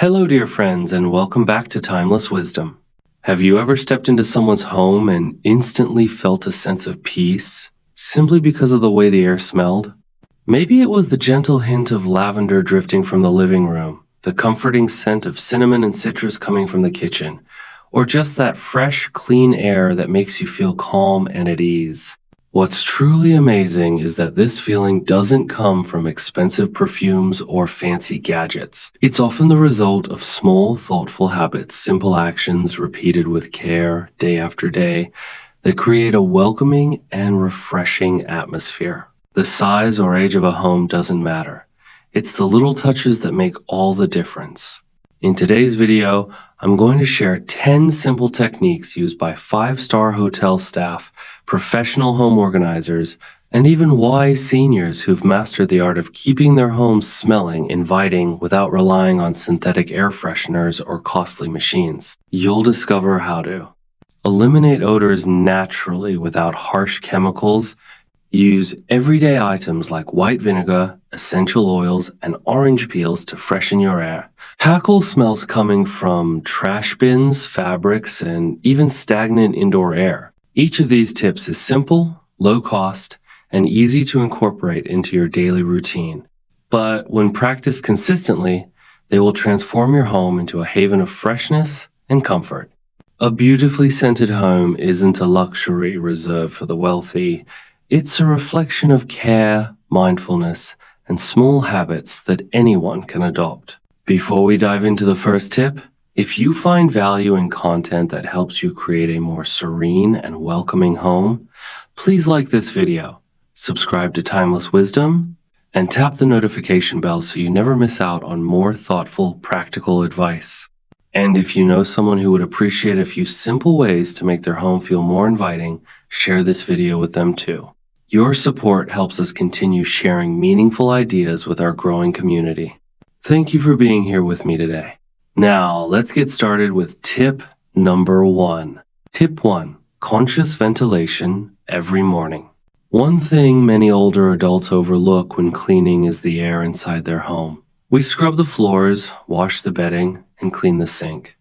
Hello, dear friends, and welcome back to Timeless Wisdom. Have you ever stepped into someone's home and instantly felt a sense of peace simply because of the way the air smelled? Maybe it was the gentle hint of lavender drifting from the living room, the comforting scent of cinnamon and citrus coming from the kitchen, or just that fresh, clean air that makes you feel calm and at ease. What's truly amazing is that this feeling doesn't come from expensive perfumes or fancy gadgets. It's often the result of small, thoughtful habits, simple actions repeated with care day after day that create a welcoming and refreshing atmosphere. The size or age of a home doesn't matter. It's the little touches that make all the difference. In today's video, I'm going to share 10 simple techniques used by 5-star hotel staff, professional home organizers, and even wise seniors who've mastered the art of keeping their homes smelling inviting without relying on synthetic air fresheners or costly machines. You'll discover how to eliminate odors naturally without harsh chemicals. Use everyday items like white vinegar, essential oils, and orange peels to freshen your air. Tackle smells coming from trash bins, fabrics, and even stagnant indoor air. Each of these tips is simple, low cost, and easy to incorporate into your daily routine. But when practiced consistently, they will transform your home into a haven of freshness and comfort. A beautifully scented home isn't a luxury reserved for the wealthy. It's a reflection of care, mindfulness, and small habits that anyone can adopt. Before we dive into the first tip, if you find value in content that helps you create a more serene and welcoming home, please like this video, subscribe to Timeless Wisdom, and tap the notification bell so you never miss out on more thoughtful, practical advice. And if you know someone who would appreciate a few simple ways to make their home feel more inviting, share this video with them too. Your support helps us continue sharing meaningful ideas with our growing community. Thank you for being here with me today. Now, let's get started with tip number 1. Tip 1. Conscious ventilation every morning. One thing many older adults overlook when cleaning is the air inside their home. We scrub the floors, wash the bedding, and clean the sink.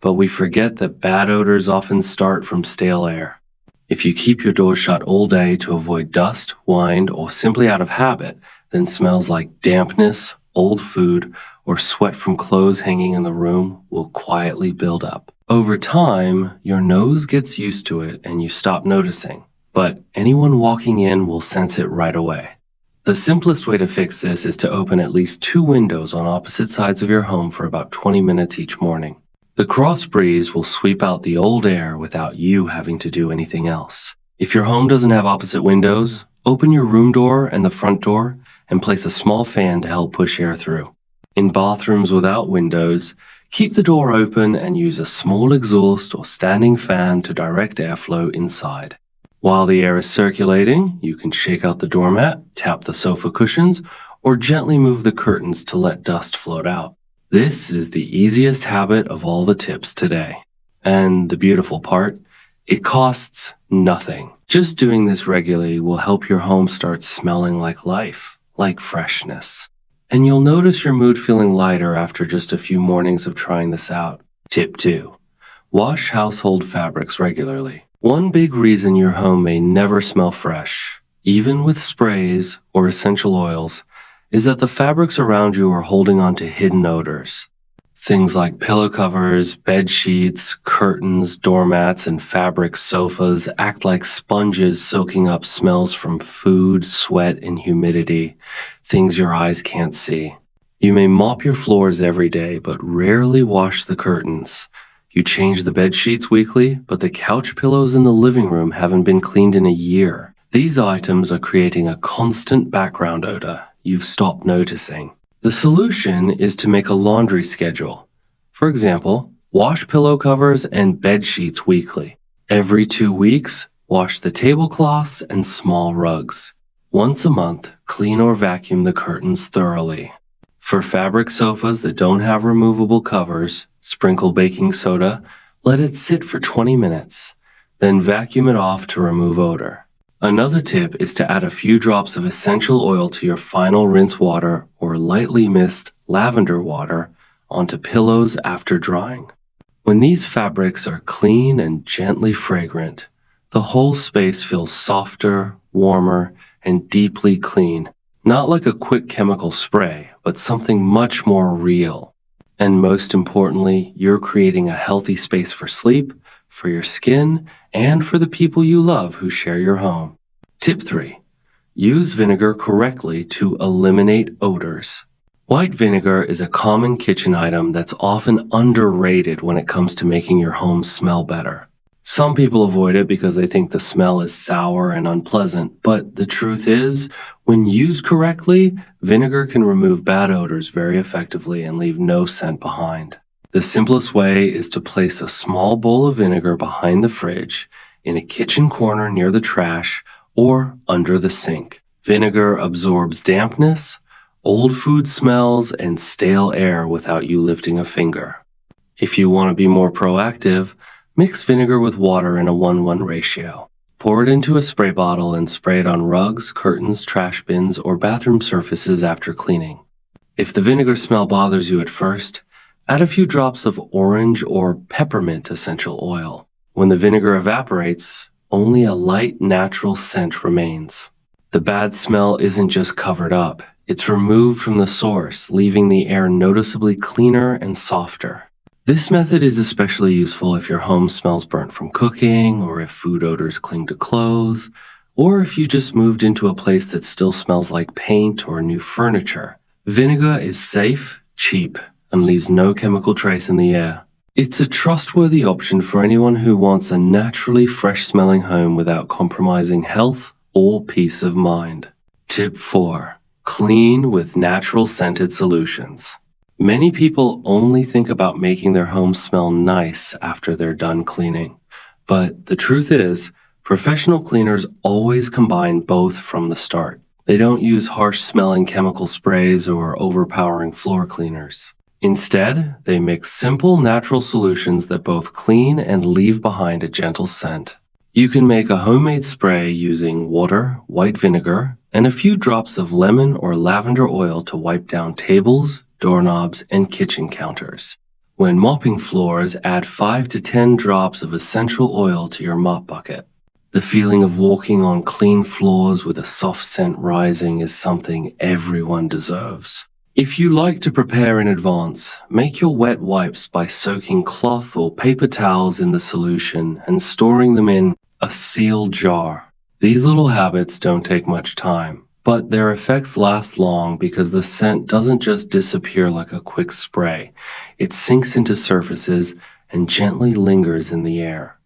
But we forget that bad odors often start from stale air. If you keep your doors shut all day to avoid dust, wind, or simply out of habit, then smells like dampness, old food, or sweat from clothes hanging in the room will quietly build up. Over time, your nose gets used to it and you stop noticing, but anyone walking in will sense it right away. The simplest way to fix this is to open at least 2 windows on opposite sides of your home for about 20 minutes each morning. The cross breeze will sweep out the old air without you having to do anything else. If your home doesn't have opposite windows, open your room door and the front door and place a small fan to help push air through. In bathrooms without windows, keep the door open and use a small exhaust or standing fan to direct airflow inside. While the air is circulating, you can shake out the doormat, tap the sofa cushions, or gently move the curtains to let dust float out. This is the easiest habit of all the tips today. And the beautiful part, it costs nothing. Just doing this regularly will help your home start smelling like life, like freshness. And you'll notice your mood feeling lighter after just a few mornings of trying this out. Tip 2. Wash household fabrics regularly. One big reason your home may never smell fresh, even with sprays or essential oils, is that the fabrics around you are holding on to hidden odors. Things like pillow covers, bed sheets, curtains, doormats, and fabric sofas act like sponges soaking up smells from food, sweat, and humidity, things your eyes can't see. You may mop your floors every day, but rarely wash the curtains. You change the bed sheets weekly, but the couch pillows in the living room haven't been cleaned in a year. These items are creating a constant background odor you've stopped noticing. The solution is to make a laundry schedule. For example, wash pillow covers and bed sheets weekly. Every 2 weeks, wash the tablecloths and small rugs. Once a month, clean or vacuum the curtains thoroughly. For fabric sofas that don't have removable covers, sprinkle baking soda, let it sit for 20 minutes, then vacuum it off to remove odor. Another tip is to add a few drops of essential oil to your final rinse water or lightly mist lavender water onto pillows after drying. When these fabrics are clean and gently fragrant, the whole space feels softer, warmer, and deeply clean. Not like a quick chemical spray, but something much more real. And most importantly, you're creating a healthy space for sleep, for your skin, and for the people you love who share your home. Tip 3. Use vinegar correctly to eliminate odors. White vinegar is a common kitchen item that's often underrated when it comes to making your home smell better. Some people avoid it because they think the smell is sour and unpleasant, but the truth is, when used correctly, vinegar can remove bad odors very effectively and leave no scent behind. The simplest way is to place a small bowl of vinegar behind the fridge, in a kitchen corner near the trash, or under the sink. Vinegar absorbs dampness, old food smells, and stale air without you lifting a finger. If you want to be more proactive, mix vinegar with water in a 1:1 ratio. Pour it into a spray bottle and spray it on rugs, curtains, trash bins, or bathroom surfaces after cleaning. If the vinegar smell bothers you at first, add a few drops of orange or peppermint essential oil. When the vinegar evaporates, only a light natural scent remains. The bad smell isn't just covered up, it's removed from the source, leaving the air noticeably cleaner and softer. This method is especially useful if your home smells burnt from cooking, or if food odors cling to clothes, or if you just moved into a place that still smells like paint or new furniture. Vinegar is safe, cheap, and leaves no chemical trace in the air. It's a trustworthy option for anyone who wants a naturally fresh-smelling home without compromising health or peace of mind. Tip 4. Clean with natural scented solutions. Many people only think about making their home smell nice after they're done cleaning. But the truth is, professional cleaners always combine both from the start. They don't use harsh-smelling chemical sprays or overpowering floor cleaners. Instead, they mix simple, natural solutions that both clean and leave behind a gentle scent. You can make a homemade spray using water, white vinegar, and a few drops of lemon or lavender oil to wipe down tables, doorknobs, and kitchen counters. When mopping floors, add 5 to 10 drops of essential oil to your mop bucket. The feeling of walking on clean floors with a soft scent rising is something everyone deserves. If you like to prepare in advance, make your wet wipes by soaking cloth or paper towels in the solution and storing them in a sealed jar. These little habits don't take much time, but their effects last long because the scent doesn't just disappear like a quick spray. It sinks into surfaces and gently lingers in the air.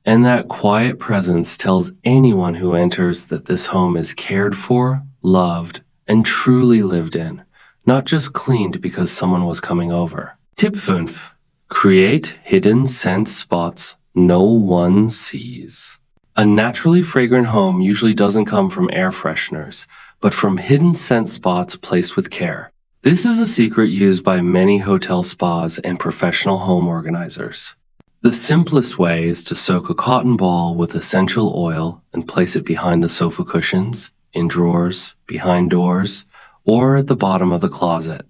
And that quiet presence tells anyone who enters that this home is cared for, loved, and truly lived in, not just cleaned because someone was coming over. Tip 5. Create hidden scent spots no one sees. A naturally fragrant home usually doesn't come from air fresheners, but from hidden scent spots placed with care. This is a secret used by many hotel spas and professional home organizers. The simplest way is to soak a cotton ball with essential oil and place it behind the sofa cushions, in drawers, behind doors, or at the bottom of the closet.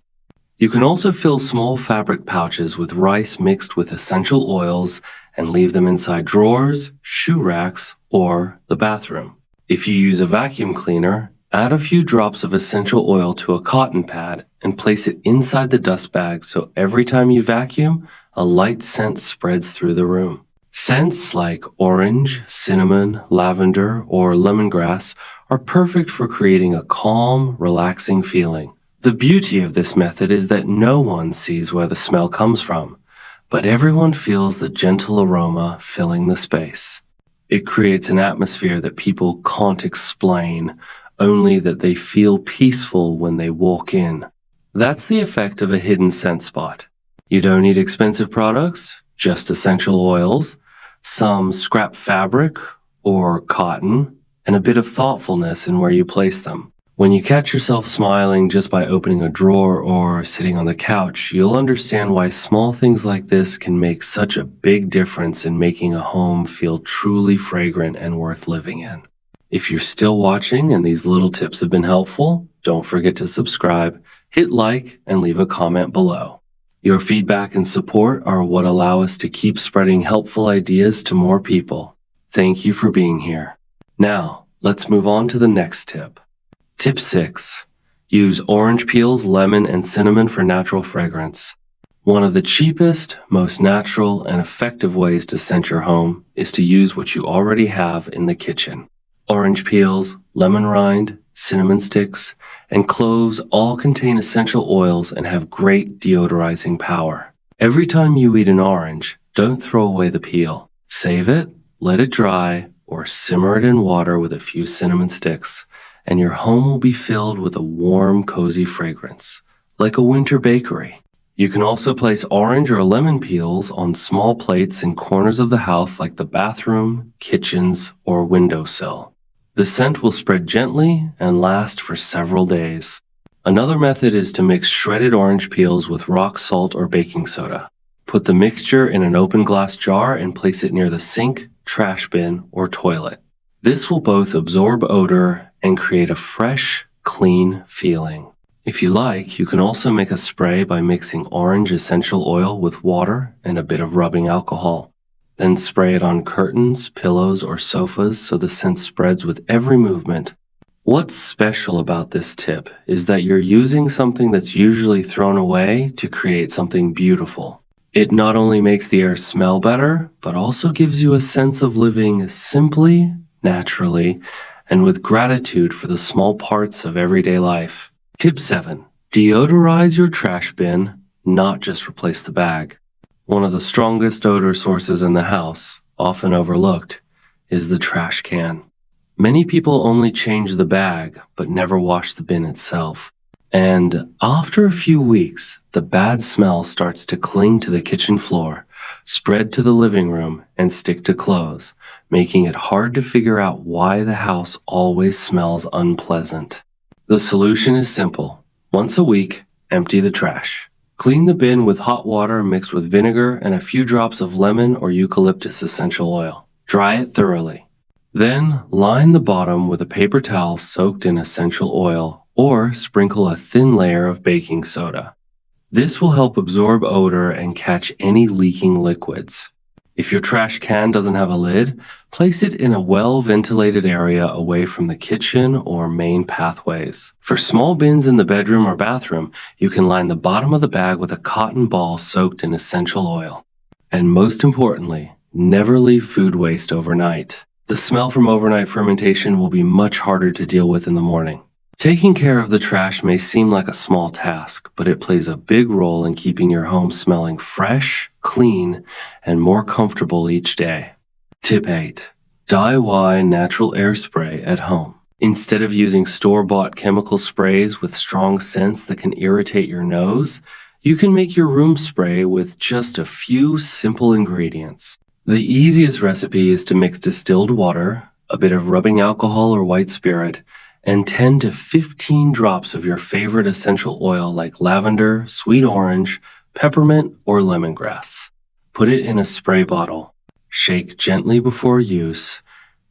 You can also fill small fabric pouches with rice mixed with essential oils and leave them inside drawers, shoe racks, or the bathroom. If you use a vacuum cleaner, add a few drops of essential oil to a cotton pad and place it inside the dust bag so every time you vacuum, a light scent spreads through the room. Scents like orange, cinnamon, lavender, or lemongrass are perfect for creating a calm, relaxing feeling. The beauty of this method is that no one sees where the smell comes from, but everyone feels the gentle aroma filling the space. It creates an atmosphere that people can't explain, only that they feel peaceful when they walk in. That's the effect of a hidden scent spot. You don't need expensive products, just essential oils, some scrap fabric or cotton, and a bit of thoughtfulness in where you place them. When you catch yourself smiling just by opening a drawer or sitting on the couch, you'll understand why small things like this can make such a big difference in making a home feel truly fragrant and worth living in. If you're still watching and these little tips have been helpful, don't forget to subscribe, hit like, and leave a comment below. Your feedback and support are what allow us to keep spreading helpful ideas to more people. Thank you for being here. Now, let's move on to the next tip. Tip 6. Use orange peels, lemon, and cinnamon for natural fragrance. One of the cheapest, most natural, and effective ways to scent your home is to use what you already have in the kitchen. Orange peels, lemon rind, cinnamon sticks, and cloves all contain essential oils and have great deodorizing power. Every time you eat an orange, don't throw away the peel. Save it, let it dry, or simmer it in water with a few cinnamon sticks, and your home will be filled with a warm, cozy fragrance, like a winter bakery. You can also place orange or lemon peels on small plates in corners of the house like the bathroom, kitchens, or windowsill. The scent will spread gently and last for several days. Another method is to mix shredded orange peels with rock salt or baking soda. Put the mixture in an open glass jar and place it near the sink, trash bin, or toilet. This will both absorb odor and create a fresh, clean feeling. If you like, you can also make a spray by mixing orange essential oil with water and a bit of rubbing alcohol. Then spray it on curtains, pillows, or sofas so the scent spreads with every movement. What's special about this tip is that you're using something that's usually thrown away to create something beautiful. It not only makes the air smell better, but also gives you a sense of living simply, naturally, and with gratitude for the small parts of everyday life. Tip 7. Deodorize your trash bin, not just replace the bag. One of the strongest odor sources in the house, often overlooked, is the trash can. Many people only change the bag, but never wash the bin itself. And after a few weeks, the bad smell starts to cling to the kitchen floor, spread to the living room, and stick to clothes, making it hard to figure out why the house always smells unpleasant. The solution is simple. Once a week, empty the trash. Clean the bin with hot water mixed with vinegar and a few drops of lemon or eucalyptus essential oil. Dry it thoroughly. Then line the bottom with a paper towel soaked in essential oil or sprinkle a thin layer of baking soda. This will help absorb odor and catch any leaking liquids. If your trash can doesn't have a lid, place it in a well-ventilated area away from the kitchen or main pathways. For small bins in the bedroom or bathroom, you can line the bottom of the bag with a cotton ball soaked in essential oil. And most importantly, never leave food waste overnight. The smell from overnight fermentation will be much harder to deal with in the morning. Taking care of the trash may seem like a small task, but it plays a big role in keeping your home smelling fresh, clean, and more comfortable each day. Tip 8. DIY natural air spray at home. Instead of using store-bought chemical sprays with strong scents that can irritate your nose, you can make your room spray with just a few simple ingredients. The easiest recipe is to mix distilled water, a bit of rubbing alcohol or white spirit, and 10 to 15 drops of your favorite essential oil like lavender, sweet orange, peppermint, or lemongrass. Put it in a spray bottle. Shake gently before use,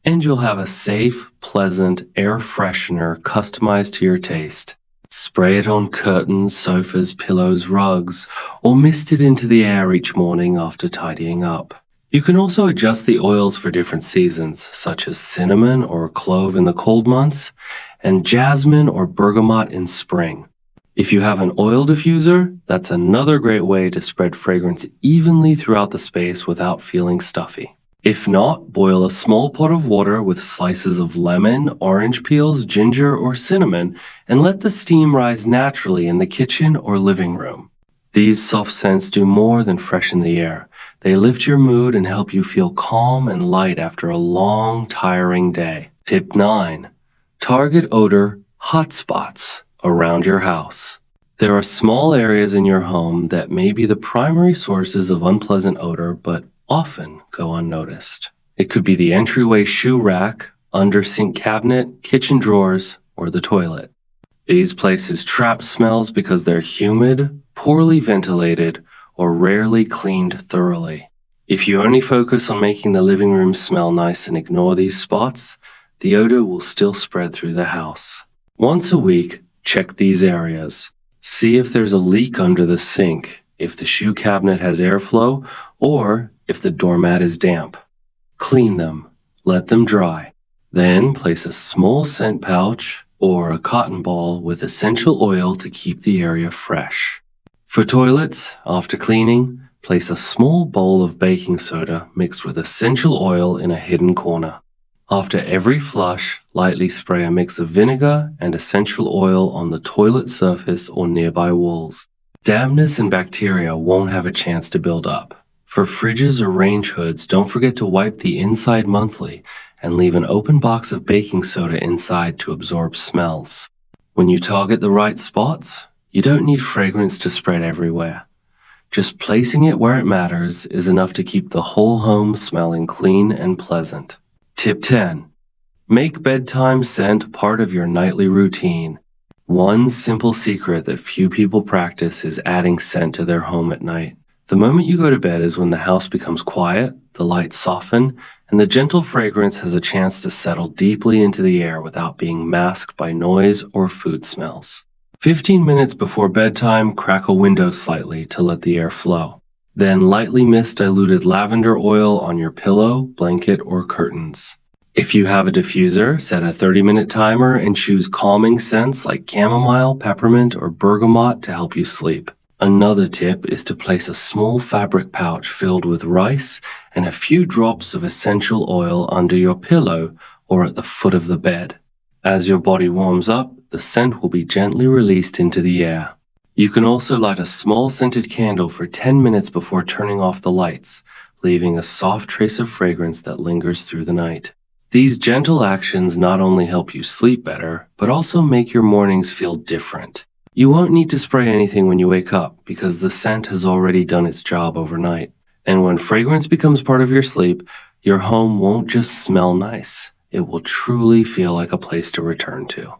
and you'll have a safe, pleasant air freshener customized to your taste. Spray it on curtains, sofas, pillows, rugs, or mist it into the air each morning after tidying up. You can also adjust the oils for different seasons, such as cinnamon or clove in the cold months, and jasmine or bergamot in spring. If you have an oil diffuser, that's another great way to spread fragrance evenly throughout the space without feeling stuffy. If not, boil a small pot of water with slices of lemon, orange peels, ginger, or cinnamon, and let the steam rise naturally in the kitchen or living room. These soft scents do more than freshen the air. They lift your mood and help you feel calm and light after a long, tiring day. Tip 9. Target odor hotspots around your house. There are small areas in your home that may be the primary sources of unpleasant odor, but often go unnoticed. It could be the entryway shoe rack, under sink cabinet, kitchen drawers, or the toilet. These places trap smells because they're humid, poorly ventilated, or rarely cleaned thoroughly. If you only focus on making the living room smell nice and ignore these spots, the odor will still spread through the house. Once a week, check these areas. See if there's a leak under the sink, if the shoe cabinet has airflow, or if the doormat is damp. Clean them. Let them dry. Then place a small scent pouch or a cotton ball with essential oil to keep the area fresh. For toilets, after cleaning, place a small bowl of baking soda mixed with essential oil in a hidden corner. After every flush, lightly spray a mix of vinegar and essential oil on the toilet surface or nearby walls. Dampness and bacteria won't have a chance to build up. For fridges or range hoods, don't forget to wipe the inside monthly and leave an open box of baking soda inside to absorb smells. When you target the right spots, you don't need fragrance to spread everywhere. Just placing it where it matters is enough to keep the whole home smelling clean and pleasant. Tip 10. Make bedtime scent part of your nightly routine. One simple secret that few people practice is adding scent to their home at night. The moment you go to bed is when the house becomes quiet, the lights soften, and the gentle fragrance has a chance to settle deeply into the air without being masked by noise or food smells. 15 minutes before bedtime, crack a window slightly to let the air flow. Then lightly mist diluted lavender oil on your pillow, blanket, or curtains. If you have a diffuser, set a 30-minute timer and choose calming scents like chamomile, peppermint, or bergamot to help you sleep. Another tip is to place a small fabric pouch filled with rice and a few drops of essential oil under your pillow or at the foot of the bed. As your body warms up, the scent will be gently released into the air. You can also light a small scented candle for 10 minutes before turning off the lights, leaving a soft trace of fragrance that lingers through the night. These gentle actions not only help you sleep better, but also make your mornings feel different. You won't need to spray anything when you wake up because the scent has already done its job overnight. And when fragrance becomes part of your sleep, your home won't just smell nice. It will truly feel like a place to return to.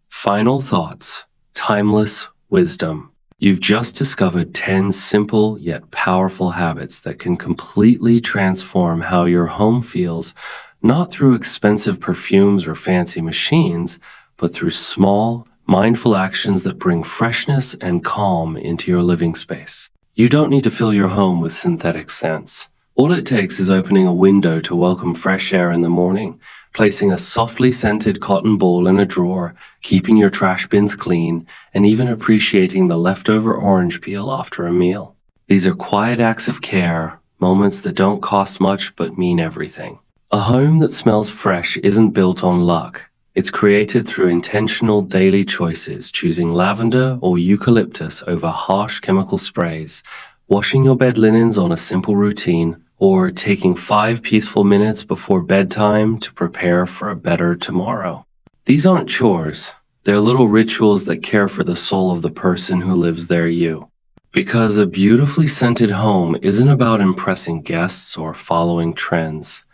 Final thoughts. Timeless wisdom. You've just discovered 10 simple yet powerful habits that can completely transform how your home feels, not through expensive perfumes or fancy machines, but through small, mindful actions that bring freshness and calm into your living space. You don't need to fill your home with synthetic scents. All it takes is opening a window to welcome fresh air in the morning, placing a softly scented cotton ball in a drawer, keeping your trash bins clean, and even appreciating the leftover orange peel after a meal. These are quiet acts of care, moments that don't cost much but mean everything. A home that smells fresh isn't built on luck. It's created through intentional daily choices, choosing lavender or eucalyptus over harsh chemical sprays, washing your bed linens on a simple routine, or taking 5 peaceful minutes before bedtime to prepare for a better tomorrow. These aren't chores. They're little rituals that care for the soul of the person who lives there, you. Because a beautifully scented home isn't about impressing guests or following trends.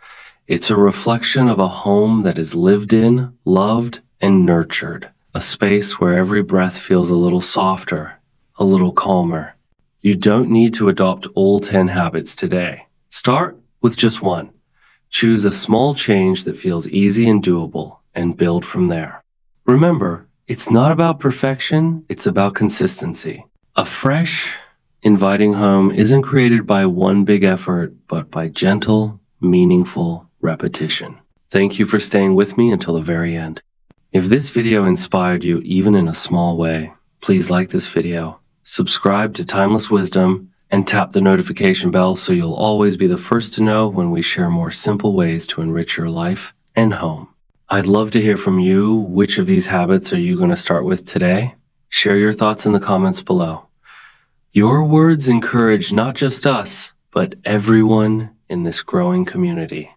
It's a reflection of a home that is lived in, loved, and nurtured. A space where every breath feels a little softer, a little calmer. You don't need to adopt all 10 habits today. Start with just one. Choose a small change that feels easy and doable, and build from there. Remember, it's not about perfection, it's about consistency. A fresh, inviting home isn't created by one big effort, but by gentle, meaningful repetition. Thank you for staying with me until the very end. If this video inspired you even in a small way, please like this video, subscribe to Timeless Wisdom, and tap the notification bell so you'll always be the first to know when we share more simple ways to enrich your life and home. I'd love to hear from you. Which of these habits are you going to start with today? Share your thoughts in the comments below. Your words encourage not just us, but everyone in this growing community.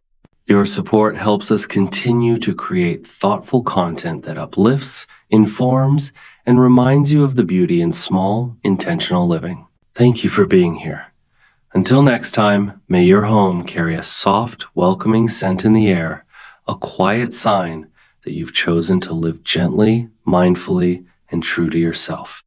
Your support helps us continue to create thoughtful content that uplifts, informs, and reminds you of the beauty in small, intentional living. Thank you for being here. Until next time, may your home carry a soft, welcoming scent in the air, a quiet sign that you've chosen to live gently, mindfully, and true to yourself.